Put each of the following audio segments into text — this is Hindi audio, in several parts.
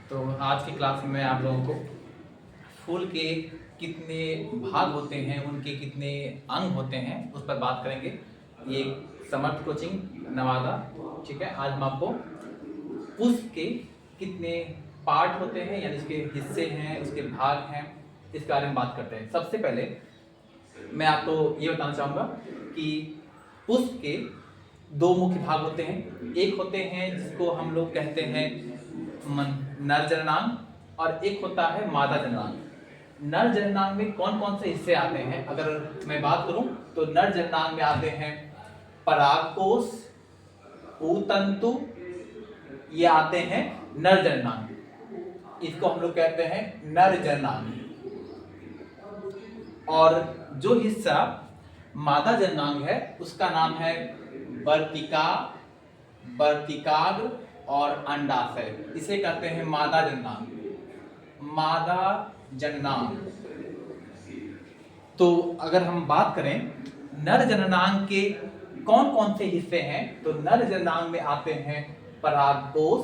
तो आज की क्लास में मैं आप लोगों को फूल के कितने भाग होते हैं, उनके कितने अंग होते हैं, उस पर बात करेंगे। ये समर्थ कोचिंग नवादा, ठीक है। आज हम आपको पुष्प के कितने पार्ट होते हैं, यानी उसके हिस्से हैं, उसके भाग हैं, इस बारे में बात करते हैं। सबसे पहले मैं आपको ये बताना चाहूँगा कि पुष्प के दो मुख्य भाग होते हैं। एक होते हैं जिसको हम लोग कहते हैं नर जननांग और एक होता है मादा जननांग। नर जननांग में कौन कौन से हिस्से आते हैं, अगर मैं बात करूं तो नर जननांग में आते हैं परागकोश, ऊतंतु, ये आते हैं नर जननांग। इसको हम लोग कहते हैं नर जननांग। और जो हिस्सा मादा जननांग है उसका नाम है वर्तिका, वर्तिकाग्र और अंडाशय। इसे कहते हैं मादा जननांग। मादा जननांग। तो अगर हम बात करें नर जननांग के कौन कौन से हिस्से हैं, तो नर जननांग में आते हैं परागकोश,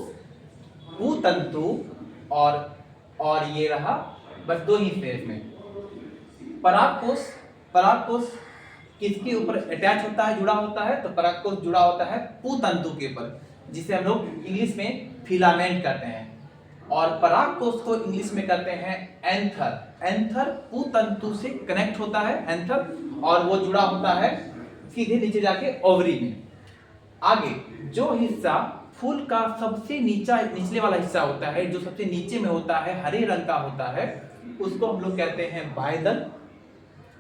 ऊतंतु और ये रहा बस दो ही हिस्से इसमें। परागकोश, परागकोश किसके ऊपर अटैच होता है, जुड़ा होता है, तो परागकोश जुड़ा होता है पूतंतु के ऊपर, जिसे हम लोग इंग्लिश में फिलामेंट कहते हैं। और परागकोश को इंग्लिश में कहते हैं एंथर। एंथर पूतंतु से कनेक्ट होता है, एंथर, और वो जुड़ा होता है सीधे नीचे जाके ओवरी में। आगे जो हिस्सा फूल का सबसे निचले वाला हिस्सा होता है, जो सबसे नीचे में होता है, हरे रंग का होता है, उसको हम लोग कहते हैं बाह्यदल।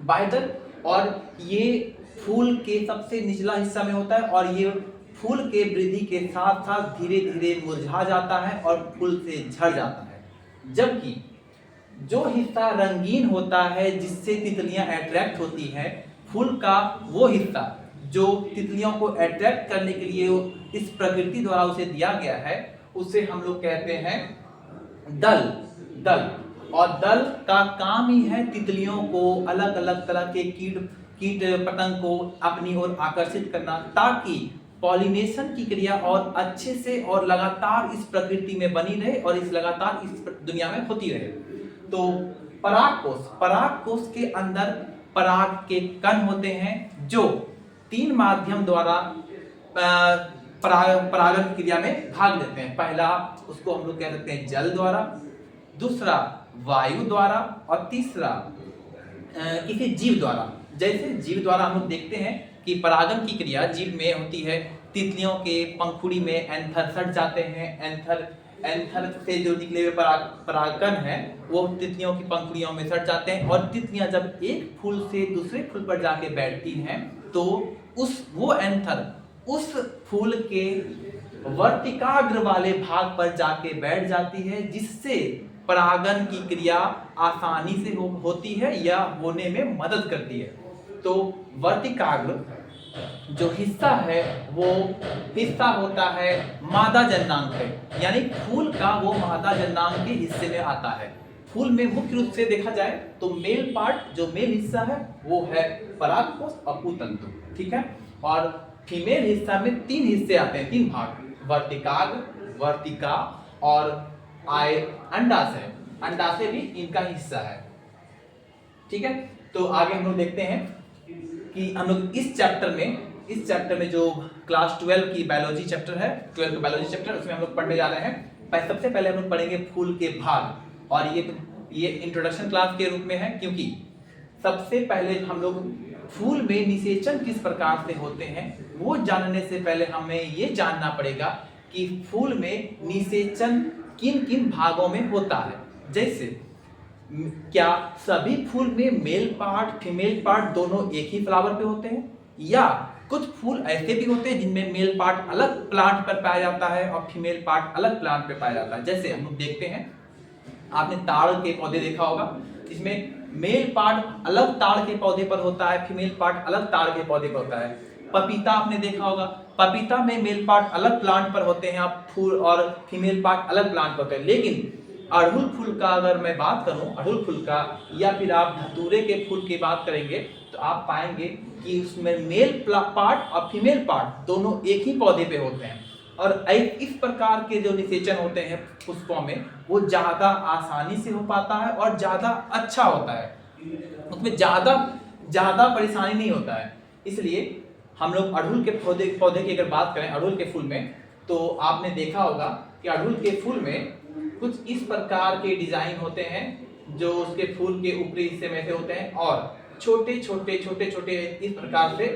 बाह्यदल, और ये फूल के सबसे निचला हिस्सा में होता है, और ये फूल के वृद्धि के साथ साथ धीरे धीरे मुरझा जाता है और फूल से झड़ जाता है। जबकि जो हिस्सा रंगीन होता है, जिससे तितलियां अट्रैक्ट होती हैं, फूल का वो हिस्सा जो तितलियों को अट्रैक्ट करने के लिए इस प्रकृति द्वारा उसे दिया गया है, उसे हम लोग कहते हैं दल। दल, और दल का काम ही है तितलियों को, अलग अलग तरह के कीट पतंग को अपनी ओर आकर्षित करना, ताकि पॉलिनेशन की क्रिया और अच्छे से और लगातार इस प्रकृति में बनी रहे और इस लगातार इस दुनिया में होती रहे। तो परागकोश, परागकोश के अंदर पराग के कण होते हैं, जो तीन माध्यम द्वारा परागन क्रिया में भाग लेते हैं। पहला उसको हम लोग कह सकते हैं जल द्वारा, दूसरा वायु द्वारा, और तीसरा किसी जीव द्वारा। जैसे जीव द्वारा हम लोग देखते हैं कि परागन की क्रिया जीव में होती है। तितलियों के पंखुड़ी में एंथर सट जाते हैं, एंथर से जो निकले हुए परागकण है वो तितलियों की पंखुड़ियों में सट जाते हैं, और तितलियां जब एक फूल से दूसरे फूल पर जाके बैठती हैं तो वो एंथर उस फूल के वर्तिकाग्र वाले भाग पर जाके बैठ जाती है, जिससे परागन की क्रिया आसानी से होती है या होने में मदद करती है। तो वर्तिकाग्र जो हिस्सा है वो हिस्सा होता है मादा जननांग है, यानी फूल का वो मादा जननांग के हिस्से में आता है। फूल में मुख्य रूप से देखा जाए तो मेल पार्ट, जो मेल हिस्सा है वो है परागकोश और पूतंतु, ठीक है। और फीमेल हिस्सा में तीन हिस्से आते हैं, तीन भाग, वर्तिकाग्र, वर्तिका और अंडाशय। अंडाशय भी इनका हिस्सा है, ठीक है। तो आगे हम लोग देखते हैं कि हम लोग इस चैप्टर में जो क्लास 12 की बायोलॉजी चैप्टर है, 12 का बायोलॉजी चैप्टर, उसमें हम लोग पढ़ने जा रहे हैं। सबसे पहले हम लोग पढ़ेंगे फूल के भाग, और ये इंट्रोडक्शन क्लास के रूप में है, क्योंकि सबसे पहले हम लोग फूल में निषेचन किस प्रकार से होते हैं वो जानने से पहले हमें ये जानना पड़ेगा कि फूल में निषेचन किन किन भागों में होता है। जैसे क्या सभी फूल में मेल पार्ट फीमेल पार्ट दोनों एक ही फ्लावर पे होते हैं, या कुछ फूल ऐसे भी होते हैं जिनमें मेल पार्ट अलग प्लांट पर पाया जाता है और फीमेल पार्ट अलग प्लांट पे पाया जाता है। जैसे हम लोग देखते हैं, आपने ताड़ के पौधे देखा होगा, जिसमें मेल पार्ट अलग ताड़ के पौधे पर होता है, फीमेल पार्ट अलग ताड़ के पौधे पर होता है। पपीता आपने देखा होगा, पपीता में मेल पार्ट अलग प्लांट पर होते हैं, आप फूल और फीमेल पार्ट अलग प्लांट पर होते हैं। लेकिन अड़हुल फूल का अगर मैं बात करूं, अड़हुल फूल का, या फिर आप धतूरे के फूल की बात करेंगे, तो आप पाएंगे कि उसमें मेल पार्ट और फीमेल पार्ट दोनों एक ही पौधे पे होते हैं। और इस प्रकार के जो निषेचन होते हैं पुष्पों में वो ज़्यादा आसानी से हो पाता है और ज़्यादा अच्छा होता है, उसमें ज़्यादा परेशानी नहीं होता है। इसलिए हम लोग अड़हुल के पौधे की अगर बात करें अड़हुल के फूल में, तो आपने देखा होगा कि अड़हुल के फूल में कुछ इस प्रकार के डिजाइन होते हैं जो उसके फूल के ऊपरी हिस्से में से होते हैं, और छोटे छोटे इस प्रकार से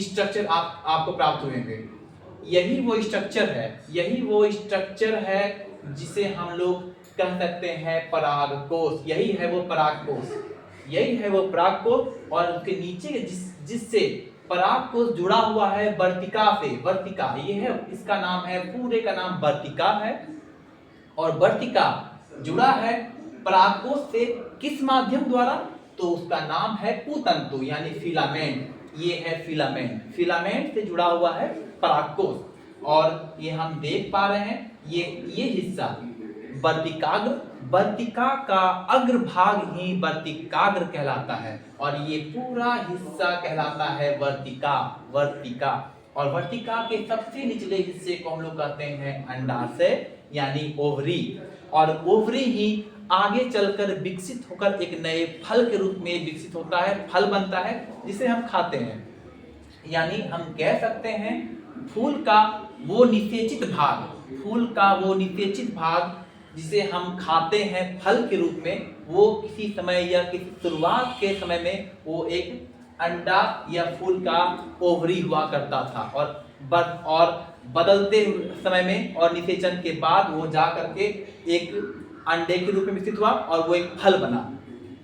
स्ट्रक्चर आपको प्राप्त हुए। यही वो स्ट्रक्चर है जिसे हम लोग कह सकते हैं परागकोश। यही है वो परागकोश और उसके नीचे जिससे परागकोश जुड़ा हुआ है वर्तिका से। वर्तिका ये है, इसका नाम है, पूरे का नाम वर्तिका है, और वर्तिका जुड़ा है परागकोश से किस माध्यम द्वारा? तो उसका नाम है पूतंतु यानी फिलामेंट। ये है फिलामेंट से जुड़ा हुआ है परागकोश, और ये हम देख पा रहे हैं ये हिस्सा वर्तिका का अग्रभाग ही वर्तिकाग्र कहलाता है, और ये पूरा हिस्सा कहलाता है वर्तिका। और वर्तिका के सबसे निचले हिस्से को हम लोग कहते हैं अंडाशय यानी ओवरी, और ओवरी ही आगे चलकर विकसित होकर एक नए फल के रूप में विकसित होता है, फल बनता है जिसे हम खाते हैं। यानी हम कह सकते हैं फूल का वो निषेचित भाग जिसे हम खाते हैं फल के रूप में, वो किसी समय या किसी शुरुआत के समय में वो एक अंडा या फूल का ओवरी हुआ करता था, और बदलते समय में और निषेचन के बाद वो जा करके एक अंडे के रूप में विकसित हुआ और वो एक फल बना।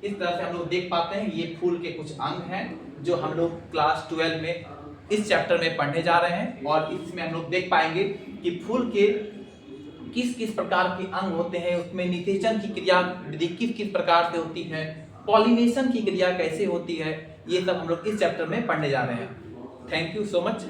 इस तरह से हम लोग देख पाते हैं ये फूल के कुछ अंग हैं जो हम लोग क्लास 12 में इस चैप्टर में पढ़ने जा रहे हैं, और इसमें हम लोग देख पाएंगे कि फूल के किस प्रकार के अंग होते हैं, उसमें निषेचन की क्रिया किस प्रकार से होती है, पॉलिनेशन की क्रिया कैसे होती है, ये सब हम लोग इस चैप्टर में पढ़ने जा रहे हैं। Thank you so much.